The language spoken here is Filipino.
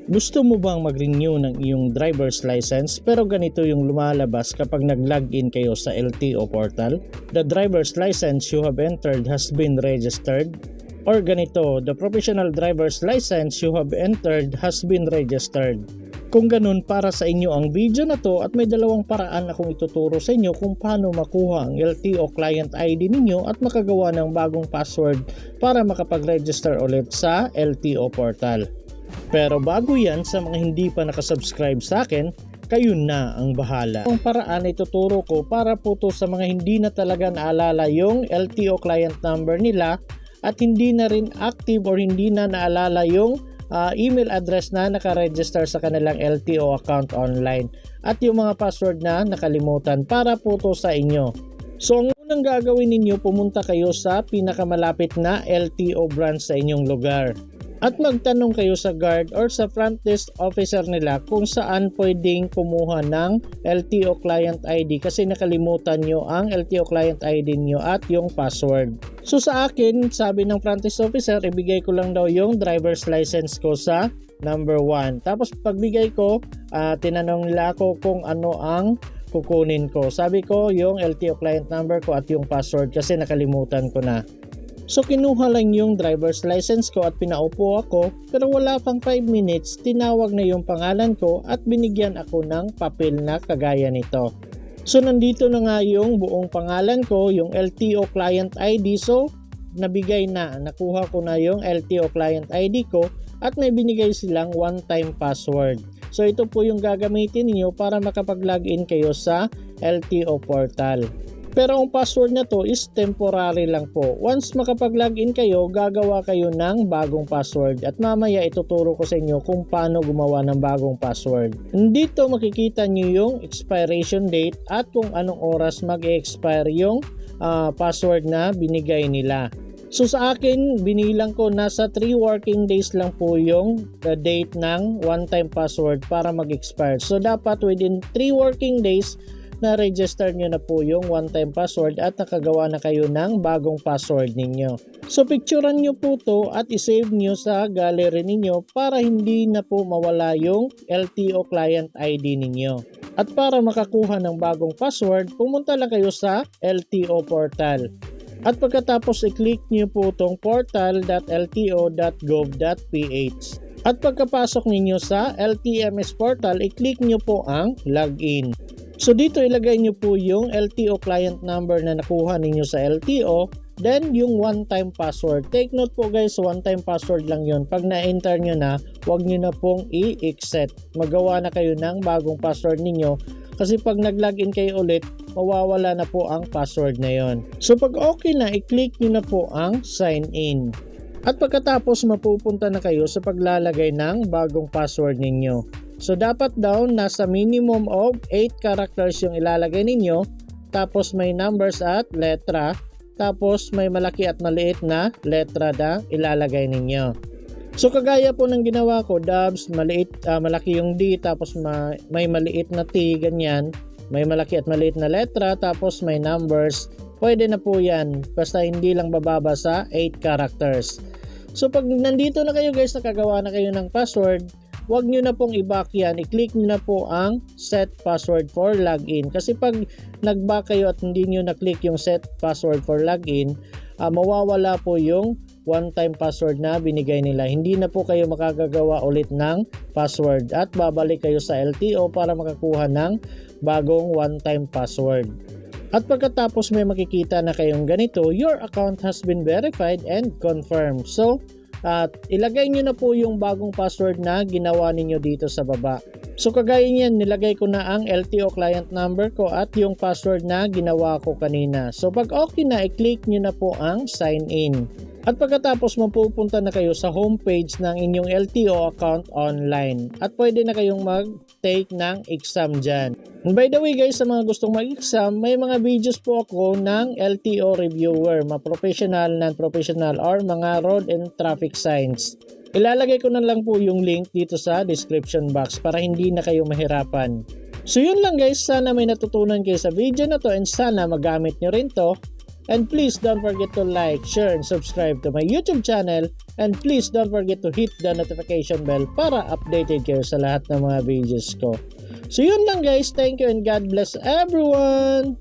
Gusto mo bang mag-renew ng iyong driver's license pero ganito yung lumalabas kapag nag-login kayo sa LTO portal? The driver's license you have entered has been registered. Or ganito, the professional driver's license you have entered has been registered. Kung ganun, para sa inyo ang video na to at may dalawang paraan akong ituturo sa inyo kung paano makuha ang LTO client ID ninyo at makagawa ng bagong password para makapag-register ulit sa LTO portal. Pero bago yan, sa mga hindi pa nakasubscribe sa akin, kayo na ang bahala. Ang paraan ay tuturo ko para po to sa mga hindi na talaga naalala yung LTO client number nila at hindi na rin active or hindi na naalala yung email address na nakaregister sa kanilang LTO account online at yung mga password na nakalimutan, para po to sa inyo. So ang unang gagawin ninyo, pumunta kayo sa pinakamalapit na LTO branch sa inyong lugar. At magtanong kayo sa guard or sa front desk officer nila kung saan pwedeng kumuha ng LTO client ID kasi nakalimutan nyo ang LTO client ID nyo at yung password. So sa akin, sabi ng front desk officer, ibigay ko lang daw yung driver's license ko sa number 1. Tapos pagbigay ko, tinanong nila ako kung ano ang kukunin ko. Sabi ko yung LTO client number ko at yung password kasi nakalimutan ko na. So kinuha lang yung driver's license ko at pinaupo ako, pero wala pang 5 minutes, tinawag na yung pangalan ko at binigyan ako ng papel na kagaya nito. So nandito na nga yung buong pangalan ko, yung LTO client ID. So nabigay na, nakuha ko na yung LTO client ID ko at may binigay silang one-time password. So ito po yung gagamitin niyo para makapag-login kayo sa LTO portal. Pero ang password na to is temporary lang po. Once makapag-login kayo, gagawa kayo ng bagong password at mamaya ituturo ko sa inyo kung paano gumawa ng bagong password. Dito makikita nyo yung expiration date at kung anong oras mag-expire yung password na binigay nila. So sa akin, binilang ko nasa 3 working days lang po yung date ng one-time password para mag-expire. So dapat within 3 working days, na-register nyo na po yung one-time password at nakagawa na kayo ng bagong password ninyo. So picturean nyo po to at isave nyo sa gallery ninyo para hindi na po mawala yung LTO client ID ninyo. At para makakuha ng bagong password, pumunta lang kayo sa LTO portal. At pagkatapos i-click nyo po tong portal.lto.gov.ph. At pagkapasok ninyo sa LTMS portal, i-click nyo po ang login. So dito ilagay nyo po yung LTO client number na nakuha ninyo sa LTO, then yung one-time password. Take note po guys, one-time password lang yun. Pag na-enter nyo na, huwag nyo na pong i-exit. Magawa na kayo ng bagong password ninyo kasi pag nag-login kayo ulit, mawawala na po ang password na yon. So pag okay na, i-click nyo na po ang sign in. At pagkatapos mapupunta na kayo sa paglalagay ng bagong password ninyo. So dapat daw nasa minimum of 8 characters yung ilalagay ninyo, tapos may numbers at letra, tapos may malaki at maliit na letra na ilalagay ninyo. So kagaya po ng ginawa ko, Dubs, malaki yung D, tapos may maliit na T, ganyan, may malaki at maliit na letra, tapos may numbers. Pwede na po yan, basta hindi lang bababa sa 8 characters. So pag nandito na kayo guys, nakagawa na kayo ng password, huwag nyo na pong i-back yan. I-click nyo na po ang set password for login. Kasi pag nag-back kayo at hindi nyo na-click yung set password for login, mawawala po yung one-time password na binigay nila. Hindi na po kayo makagagawa ulit ng password at babalik kayo sa LTO para makakuha ng bagong one-time password. At pagkatapos may makikita na kayong ganito, your account has been verified and confirmed. So, ilagay nyo na po yung bagong password na ginawa ninyo dito sa baba. So kagaya niyan, nilagay ko na ang LTO client number ko at yung password na ginawa ko kanina. So pag okay na, i-click nyo na po ang sign in. At pagkatapos mapupunta na kayo sa homepage ng inyong LTO account online. At pwede na kayong mag-take ng exam dyan. And by the way guys, sa mga gustong mag-exam, may mga videos po ako ng LTO reviewer, mga professional, non-professional, or mga road and traffic signs. Ilalagay ko na lang po yung link dito sa description box para hindi na kayo mahirapan. So yun lang guys, sana may natutunan kayo sa video na to and sana magamit nyo rin to. And please don't forget to like, share, and subscribe to my YouTube channel And please don't forget to hit the notification bell para updated kayo sa lahat ng mga videos ko. So yun lang guys, thank you and God bless everyone!